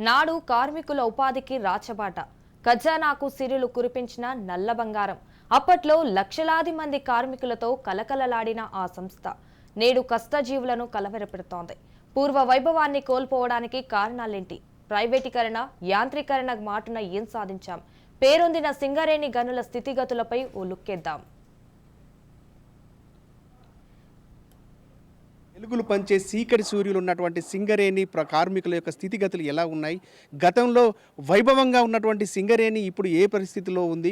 నాడు కార్మికుల ఉపాధికి రాచబాట ఖజానాకు సిరులు కురిపించిన నల్ల బంగారం. అప్పట్లో లక్షలాది మంది కార్మికులతో కలకలలాడిన ఆ సంస్థ నేడు కష్టజీవులను కలవరపెడుతోంది. పూర్వ వైభవాన్ని కోల్పోవడానికి కారణాలేంటి? ప్రైవేటీకరణ, యాంత్రీకరణ మాటున ఏం సాధించాం? పేరొందిన సింగరేణి గనుల స్థితిగతులపై ఓ లుక్కేద్దాం. వెలుగులు పంచే సీకటి సూర్యులు ఉన్నటువంటి సింగరేణి కార్మికుల యొక్క స్థితిగతులు ఎలా ఉన్నాయి? గతంలో వైభవంగా ఉన్నటువంటి సింగరేణి ఇప్పుడు ఏ పరిస్థితిలో ఉంది?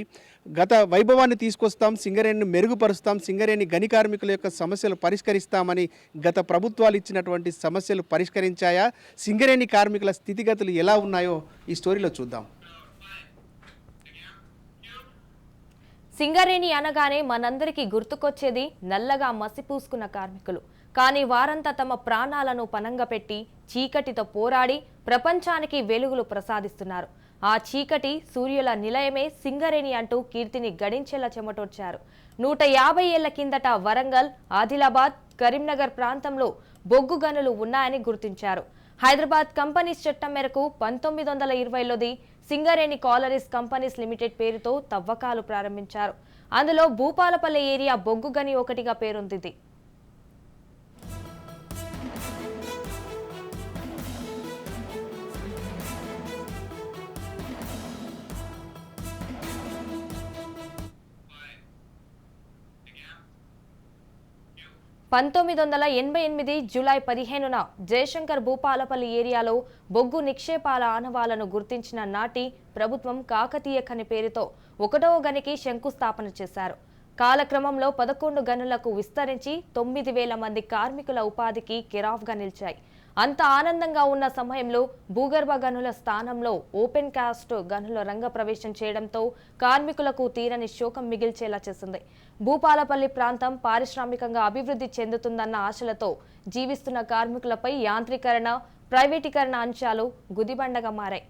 గత వైభవాన్ని తీసుకొస్తాం, సింగరేణిని మెరుగుపరుస్తాం, సింగరేణి గని కార్మికుల యొక్క సమస్యలు పరిష్కరిస్తామని గత ప్రభుత్వాలు ఇచ్చినటువంటి సమస్యలు పరిష్కరించాయా? సింగరేణి కార్మికుల స్థితిగతులు ఎలా ఉన్నాయో ఈ స్టోరీలో చూద్దాం. సింగరేణి అనగానే మనందరికీ గుర్తుకొచ్చేది నల్లగా మసిపూసుకున్న కార్మికులు. కానీ వారంతా తమ ప్రాణాలను పనంగా పెట్టి చీకటితో పోరాడి ప్రపంచానికి వెలుగులు ప్రసాదిస్తున్నారు. ఆ చీకటి సూర్యుల నిలయమే సింగరేణి అంటూ కీర్తిని గడించేలా చెమటోడ్చారు. 150 ఏళ్ల కిందట వరంగల్, ఆదిలాబాద్, కరీంనగర్ ప్రాంతంలో బొగ్గు గనులు ఉన్నాయని గుర్తించారు. హైదరాబాద్ కంపెనీస్ చట్టం మేరకు 1920లోది సింగరేణి కాలరీస్ కంపెనీస్ లిమిటెడ్ పేరుతో తవ్వకాలు ప్రారంభించారు. అందులో భూపాలపల్లి ఏరియా బొగ్గు గని ఒకటిగా పేరొందింది. జూలై 15న జయశంకర్ భూపాలపల్లి ఏరియాలో బొగ్గు నిక్షేపాల ఆనవాలను గుర్తించిన నాటి ప్రభుత్వం కాకతీయ ఖని పేరుతో 1వ గనికి శంకుస్థాపన చేశారు. కాలక్రమంలో 11 గనులకు విస్తరించి 9,000 మంది కార్మికుల ఉపాధికి కెరాఫ్గా నిలిచాయి. అంత ఆనందంగా ఉన్న సమయంలో భూగర్భ గనుల స్థానంలో ఓపెన్ కాస్ట్ గనుల రంగప్రవేశం చేయడంతో కార్మికులకు తీరని శోకం మిగిల్చేలా చేసింది. భూపాలపల్లి ప్రాంతం పారిశ్రామికంగా అభివృద్ధి చెందుతుందన్న ఆశలతో జీవిస్తున్న కార్మికులపై యాంత్రీకరణ, ప్రైవేటీకరణ అంశాలు గుదిబండగా మారాయి.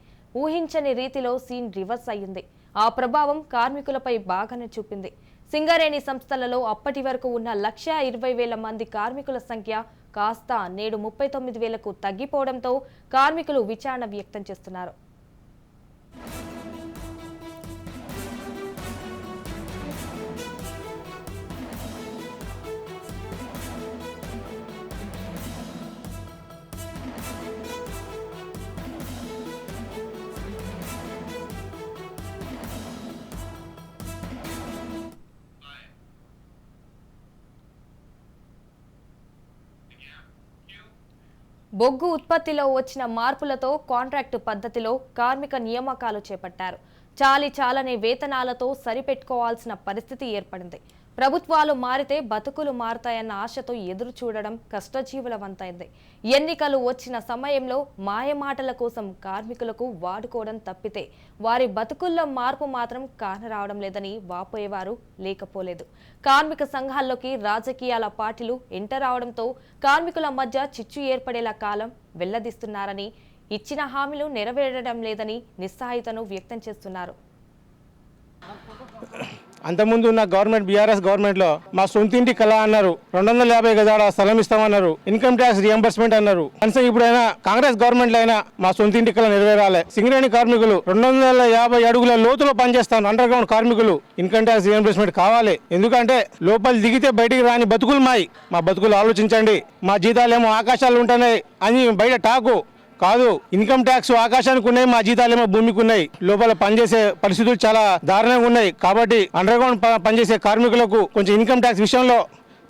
ఊహించని రీతిలో సీన్ రివర్స్ అయ్యింది. ఆ ప్రభావం కార్మికులపై బాగానే చూపింది. సింగరేణి సంస్థలలో అప్పటి వరకు ఉన్న 1,20,000 మంది కార్మికుల సంఖ్య కాస్త నేడు 39,000కు తగ్గిపోవడంతో కార్మికులు విచారణ వ్యక్తం చేస్తున్నారు. బొగ్గు ఉత్పత్తిలో వచ్చిన మార్పులతో కాంట్రాక్టు పద్ధతిలో కార్మిక నియామకాలు చేపట్టారు. చాలని వేతనాలతో సరిపెట్టుకోవాల్సిన పరిస్థితి ఏర్పడింది. ప్రభుత్వాలు మారితే బతుకులు మారుతాయన్న ఆశతో ఎదురు చూడడం కష్టజీవుల వంతైంది. ఎన్నికలు వచ్చిన సమయంలో మాయమాటల కోసం కార్మికులకు వాడుకోవడం తప్పితే వారి బతుకుల్లో మార్పు మాత్రం కానరావడం లేదని వాపోయేవారు లేకపోలేదు. కార్మిక సంఘాల్లోకి రాజకీయాల పార్టీలు ఎంటరావడంతో కార్మికుల మధ్య చిచ్చు ఏర్పడేలా కాలం వెల్లదీస్తున్నారని, ఇచ్చిన హామీలు నెరవేరడం లేదని నిస్సహాయతను వ్యక్తం చేస్తున్నారు. అంతకుముందు ఉన్న గవర్నమెంట్ బీఆర్ఎస్ గవర్నమెంట్లో మా సొంతింటి కళ అన్నారు, 250 గజాల స్థలం ఇస్తామన్నారు, ఇన్కమ్ ట్యాక్స్ రియంబర్స్మెంట్ అన్నారు. కనీసం ఇప్పుడైనా కాంగ్రెస్ గవర్నమెంట్లో అయినా మా సొంతింటి కళ నెరవేరాలి. సింగరేణి కార్మికులు 250 అడుగుల లోతులో పనిచేస్తాను అండర్ గ్రౌండ్ కార్మికులు ఇన్కమ్ ట్యాక్స్ రియంబర్స్మెంట్ కావాలి. ఎందుకంటే లోపల దిగితే బయటికి రాని బతుకులు మా బతుకులు ఆలోచించండి. మా జీతాలేమో ఆకాశాలు ఉంటున్నాయి అని బయట టాకు కాదు. ఇన్కమ్ ట్యాక్స్ ఆకాశానికి ఉన్నాయి, మా జీతాలేమో భూమికి ఉన్నాయి. లోపల పనిచేసే పరిస్థితులు చాలా దారుణంగా ఉన్నాయి. కాబట్టి అండర్ గ్రౌండ్ పనిచేసే కార్మికులకు కొంచెం ఇన్కమ్ ట్యాక్స్ విషయంలో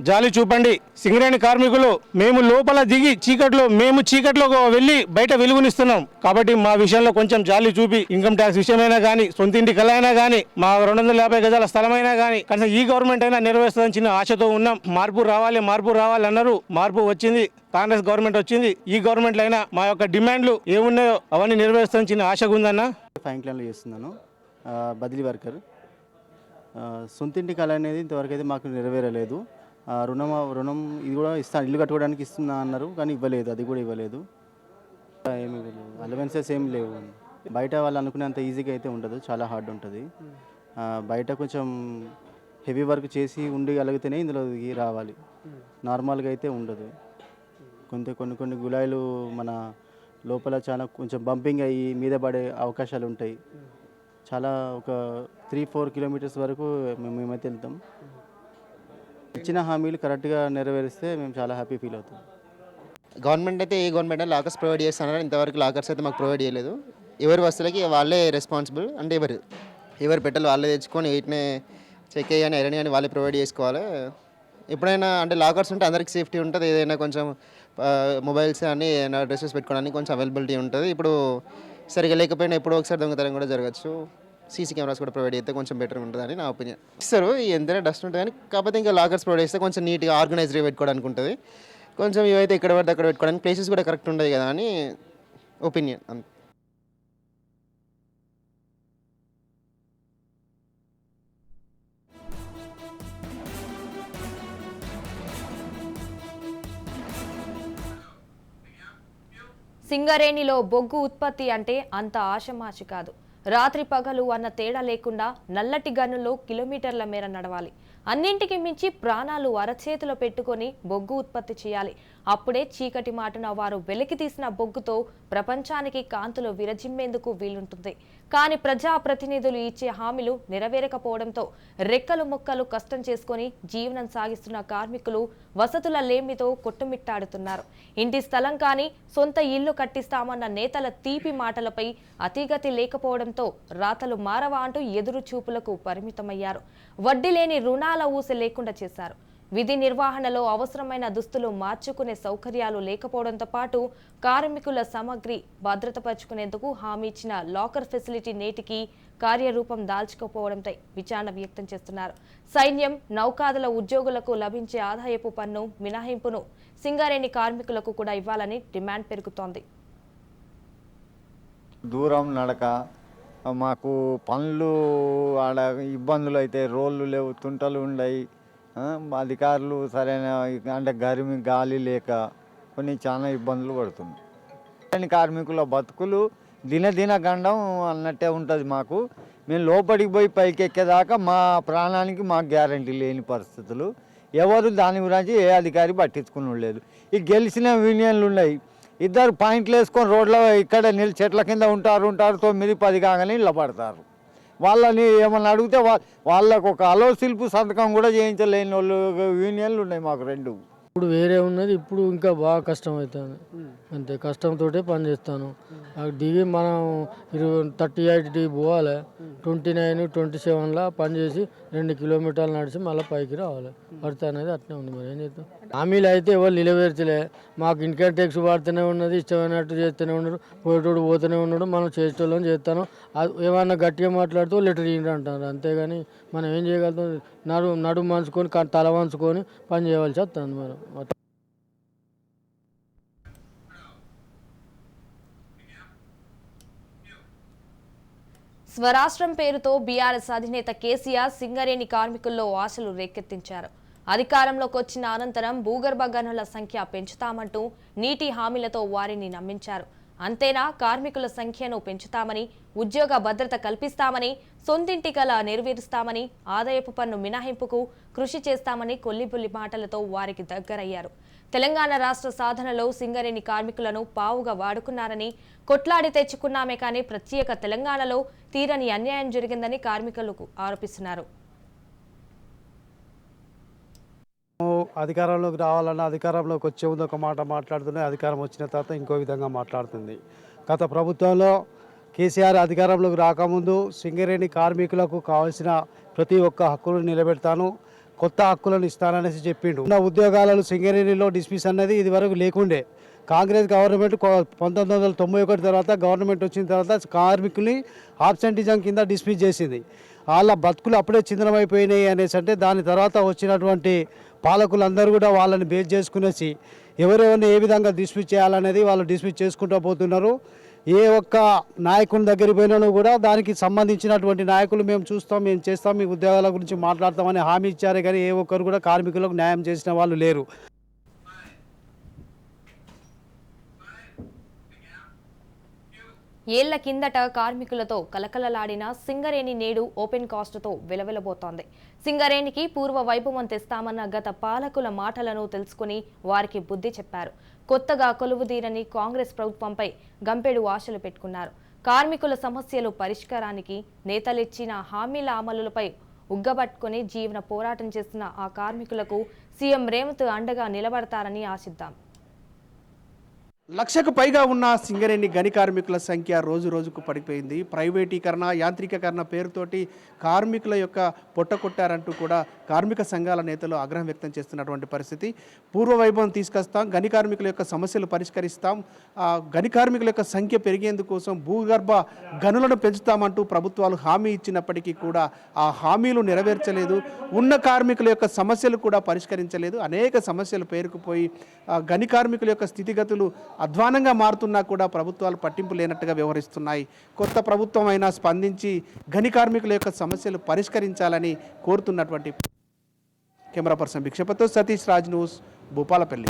జాలి చూపండి. సింగరేణి కార్మికులు మేము లోపల దిగి చీకట్లో వెళ్ళి బయట వెలుగునిస్తున్నాం. కాబట్టి మా విషయంలో కొంచెం జాలి చూపి ఇన్కమ్ ట్యాక్స్ విషయమైనా కానీ, సొంతింటి కళ అయినా కానీ, మా 250 గజాల స్థలమైనా కానీ కనీసం ఈ గవర్నమెంట్ అయినా నెరవేరుస్తుందని చిన్న ఆశతో ఉన్నాం. మార్పు రావాలి అన్నారు. మార్పు వచ్చింది, కాంగ్రెస్ గవర్నమెంట్ వచ్చింది. ఈ గవర్నమెంట్లో అయినా మా యొక్క డిమాండ్లు ఏమున్నాయో అవన్నీ నెరవేరుస్తుందని చిన్న ఆశగా ఉందన్న. ఫ్యాంక్లైన్లో చేస్తున్నాను, బదిలీ వర్కర్. సొంతింటి కళ అనేది ఇంతవరకు అయితే మాకు నెరవేరలేదు. రుణం ఇది కూడా ఇస్తాను, ఇల్లు కట్టుకోవడానికి ఇస్తున్నా అన్నారు, కానీ ఇవ్వలేదు. అది కూడా ఇవ్వలేదు. ఏమి అలవెన్సెస్ ఏం లేవు. బయట వాళ్ళు అనుకునేంత ఈజీగా అయితే ఉండదు, చాలా హార్డ్ ఉంటుంది. బయట కొంచెం హెవీ వర్క్ చేసి ఉండగలిగితేనే ఇందులో రావాలి. నార్మల్గా అయితే ఉండదు. కొన్ని గుళాయిలు మన లోపల చాలా కొంచెం బంపింగ్ అయ్యి మీద పడే అవకాశాలు ఉంటాయి. చాలా ఒక 3-4 కిలోమీటర్స్ వరకు మేమైతే వెళ్తాం. ఇచ్చిన హామీలు కరెక్ట్గా నెరవేరిస్తే మేము చాలా హ్యాపీ ఫీల్ అవుతాం. గవర్నమెంట్ అయితే ఏ గవర్నమెంట్ అయినా లాకర్స్ ప్రొవైడ్ చేస్తున్నారు. ఇంతవరకు లాకర్స్ అయితే మాకు ప్రొవైడ్ చేయలేదు. ఎవరి వస్తువులకి వాళ్ళే రెస్పాన్సిబుల్. అంటే ఎవరి పెట్టెలు వాళ్ళే తెచ్చుకొని వీటినే చెక్ అయ్యని ఐరన్ అని వాళ్ళే ప్రొవైడ్ చేసుకోవాలి. ఎప్పుడైనా అంటే లాకర్స్ ఉంటే అందరికి సేఫ్టీ ఉంటుంది. ఏదైనా కొంచెం మొబైల్స్ అని ఏదైనా డ్రెస్సెస్ పెట్టుకోవడానికి కొంచెం అవైలబిలిటీ ఉంటుంది. ఇప్పుడు సరిగా లేకపోయినా ఎప్పుడో ఒకసారి దొంగతనం కూడా జరగచ్చు. సీసీ కెమెరాస్ కూడా ప్రొవైడ్ చేస్తే కొంచెం బెటర్ ఉంటుందని నా ఒపీనియన్. ఇస్తారు ఎంతైనా డస్ట్ ఉంటుంది కానీ కాకపోతే ఇంకా లాకర్స్ ప్రొవైడ్ చేస్తే కొంచెం నీట్గా ఆర్గనైజ్డ్గా పెట్టుకోవడానికి ఉంటుంది. కొంచెం ఇవైతే ఇక్కడ పడితే అక్కడ పెట్టుకోవడానికి ప్లేసెస్ కూడా కరెక్ట్ ఉండదు కదా అని ఒపీనియన్. అంతే. సింగరేణిలో బొగ్గు ఉత్పత్తి అంటే అంత ఆషమాషి కాదు. రాత్రి పగలు అన్న తేడా లేకుండా నల్లటి గనుల్లో కిలోమీటర్ల మేర నడవాలి. అన్నింటికి మించి ప్రాణాలు అరచేతిలో పెట్టుకొని బొగ్గు ఉత్పత్తి చేయాలి. అప్పుడే చీకటి మాటున వారు వెలికి తీసిన బొగ్గుతో ప్రపంచానికి కాంతులు విరజిమ్మేందుకు వీలుంటుంది. కానీ ప్రజాప్రతినిధులు ఇచ్చే హామీలు నెరవేరకపోవడంతో రెక్కలు మొక్కలు కష్టం చేసుకొని జీవనం సాగిస్తున్న కార్మికులు వసతుల లేమితో కొట్టుమిట్టాడుతున్నారు. ఇంటి స్థలం కానీ సొంత ఇల్లు కట్టిస్తామన్న నేతల తీపి మాటలపై అతిగతి లేకపోవడంతో రాతలు మారవా అంటూ ఎదురు చూపులకు పరిమితమయ్యారు. వడ్డీ లేని రుణాల ఊసె లేకుండా చేశారు. విధి నిర్వహణలో అవసరమైన దుస్తులు మార్చుకునే సౌకర్యాలు లేకపోవడంతో పాటు కార్మికుల సామగ్రి భద్రతపరుచుకునేందుకు హామీ ఇచ్చిన లాకర్ ఫెసిలిటీ నేటికి కార్యరూపం దాల్చుకోపోవడంపై విచారణ వ్యక్తం చేస్తున్నారు. సైన్యం, నౌకాదళ ఉద్యోగులకు లభించే ఆదాయపు పన్ను మినహాయింపును సింగరేణి కార్మికులకు కూడా ఇవ్వాలని డిమాండ్ పెరుగుతోంది. దూరం నడక మాకు పనులు ఆడ ఇబ్బందులు అయితే రోళ్ళు లేవు, తుంటలు ఉన్నాయి. అధికారులు సరైన అంటే గరిమి గాలి లేక కొన్ని చాలా ఇబ్బందులు పడుతున్నాయి. కార్మికుల బతుకులు దినదిన గండం అన్నట్టే ఉంటుంది. మాకు మేము లోపలికి పోయి పైకి ఎక్కేదాకా మా ప్రాణానికి మాకు గ్యారంటీ లేని పరిస్థితులు. ఎవరు దాని గురించి ఏ అధికారి పట్టించుకుని లేదు. ఈ గెలిచిన యూనియన్లు ఉన్నాయి, ఇద్దరు పాయింట్లు వేసుకొని రోడ్లో ఇక్కడ చెట్ల కింద ఉంటారు 9-10 కాగానే ఇళ్ళ పడతారు. వాళ్ళని ఏమన్నా అడిగితే వాళ్ళకు ఒక అలోసిల్పు సంతకం కూడా చేయించలేని వాళ్ళు యూనియన్లు ఉన్నాయి మాకు 2. ఇప్పుడు వేరే ఉన్నది, ఇప్పుడు ఇంకా బాగా కష్టం అవుతుంది. అంతే కష్టంతో పని చేస్తాను. దిగి మనం 38 పోవాలి, 29-27లా పని చేసి 2 కిలోమీటర్లు నడిచి మళ్ళీ పైకి రావాలి. పడితే అనేది అట్నే ఉంది. మరి ఏం చేస్తాం? హామీలు అయితే ఎవరు నిలవేర్చలే. మాకు ఇన్కమ్ ట్యాక్స్ పడుతూనే ఉన్నది, ఇష్టమైనట్టు చేస్తూనే ఉన్నారు. పోయేటోడు పోతూనే ఉన్నాడు, మనం చేసేటోళ్ళని చేస్తాను. ఏమన్నా గట్టిగా మాట్లాడుతూ లెటర్ ఇయ్యండి అంటారు. అంతేగాని మనం ఏం చేయగలుగుతాం? నడుము మంచుకొని తల వంచుకొని పని చేయవలసి వస్తుంది. మనం స్వరాష్ట్రం పేరుతో బీఆర్ఎస్ అధినేత కేసీఆర్ సింగరేణి కార్మికుల్లో ఆశలు రేకెత్తించారు. అధికారంలోకి వచ్చిన అనంతరం భూగర్భ గనుల సంఖ్య పెంచుతామంటూ నీటి హామీలతో వారిని నమ్మించారు. అంతేనా, కార్మికుల సంఖ్యను పెంచుతామని, ఉద్యోగ భద్రత కల్పిస్తామని, సొంతింటి కల నెరవేరుస్తామని, ఆదాయపు పన్ను మినహాయింపుకు కృషి చేస్తామని కొల్లిబుల్లి మాటలతో వారికి దగ్గరయ్యారు. తెలంగాణ రాష్ట్ర సాధనలో సింగరేణి కార్మికులను పావుగా వాడుకున్నారని, కొట్లాడి తెచ్చుకున్నామే కానీ ప్రత్యేక తెలంగాణలో తీరని అన్యాయం జరిగిందని కార్మికులకు ఆరోపిస్తున్నారు. అధికారంలోకి రావాలన్నా అధికారంలోకి వచ్చే ముందు ఒక మాట మాట్లాడుతున్నాయి, అధికారం వచ్చిన తర్వాత ఇంకో విధంగా మాట్లాడుతుంది. గత ప్రభుత్వంలో కేసీఆర్ అధికారంలోకి రాకముందు సింగరేణి కార్మికులకు కావాల్సిన ప్రతి ఒక్క హక్కును నిలబెడతాను, కొత్త హక్కులను ఇస్తాననేసి చెప్పిండు. ఉన్న ఉద్యోగాలను సింగరేణిలో డిస్మిస్ అన్నది ఇది వరకు లేకుండే. కాంగ్రెస్ గవర్నమెంట్ 1991 తర్వాత గవర్నమెంట్ వచ్చిన తర్వాత కార్మికుల్ని ఆబ్సెంటిజం కింద డిస్మిస్ చేసింది. వాళ్ళ బతుకులు అప్పుడే చిందనమైపోయినాయి అనేసి అంటే దాని తర్వాత వచ్చినటువంటి పాలకులందరూ కూడా వాళ్ళని బేస్ చేసుకునేసి ఎవరెవరిని ఏ విధంగా డిస్మిస్ చేయాలనేది వాళ్ళు డిస్మిస్ చేసుకుంటూ పోతున్నారు. ఏ ఒక్క నాయకుని దగ్గరికి పోయినా కూడా దానికి సంబంధించినటువంటి నాయకులు మేము చూస్తాం, మేము చేస్తాం, మీ ఉద్యోగాల గురించి మాట్లాడతామని హామీ ఇచ్చారే కానీ ఏ ఒక్కరు కూడా కార్మికులకు న్యాయం చేసిన వాళ్ళు లేరు. ఏళ్ల కిందట కార్మికులతో కలకలలాడిన సింగరేణి నేడు ఓపెన్ కాస్ట్తో వెలవెలబోతోంది. సింగరేణికి పూర్వ వైభవం తెస్తామన్న గత పాలకుల మాటలను తెలుసుకుని వారికి బుద్ధి చెప్పారు. కొత్తగా కొలువుదీరని కాంగ్రెస్ ప్రభుత్వంపై గంపెడు ఆశలు పెట్టుకున్నారు. కార్మికుల సమస్యలు పరిష్కారానికి నేతలిచ్చిన హామీల అమలులపై ఉగ్గబట్టుకుని జీవన పోరాటం చేస్తున్న ఆ కార్మికులకు సీఎం రేవంత్ అండగా నిలబడతారని ఆశిద్దాం. లక్షకు పైగా ఉన్న సింగరేణి గని కార్మికుల సంఖ్య రోజు రోజుకు పడిపోయింది. ప్రైవేటీకరణ, యాంత్రికీకరణ పేరుతోటి కార్మికుల యొక్క పొట్ట కొట్టారంటూ కూడా కార్మిక సంఘాల నేతలు ఆగ్రహం వ్యక్తం చేస్తున్నటువంటి పరిస్థితి. పూర్వ వైభవం తీసుకొస్తాం, గని కార్మికుల యొక్క సమస్యలు పరిష్కరిస్తాం, గని కార్మికుల యొక్క సంఖ్య పెరిగేందుకోసం భూగర్భ గనులను పెంచుతామంటూ ప్రభుత్వాలు హామీ ఇచ్చినప్పటికీ కూడా ఆ హామీలు నెరవేర్చలేదు. ఉన్న కార్మికుల యొక్క సమస్యలు కూడా పరిష్కరించలేదు. అనేక సమస్యలు పేరుకుపోయి గని కార్మికుల యొక్క స్థితిగతులు అధ్వానంగా మారుతున్నా కూడా ప్రభుత్వాలు పట్టింపు లేనట్టుగా వ్యవహరిస్తున్నాయి. కొత్త ప్రభుత్వం అయినా స్పందించి గని కార్మికుల యొక్క సమస్యలు పరిష్కరించాలని కోరుతున్నటువంటి కెమెరా పర్సన్ భిక్షపతో సతీష్ రాజ్ న్యూస్, భూపాలపల్లి.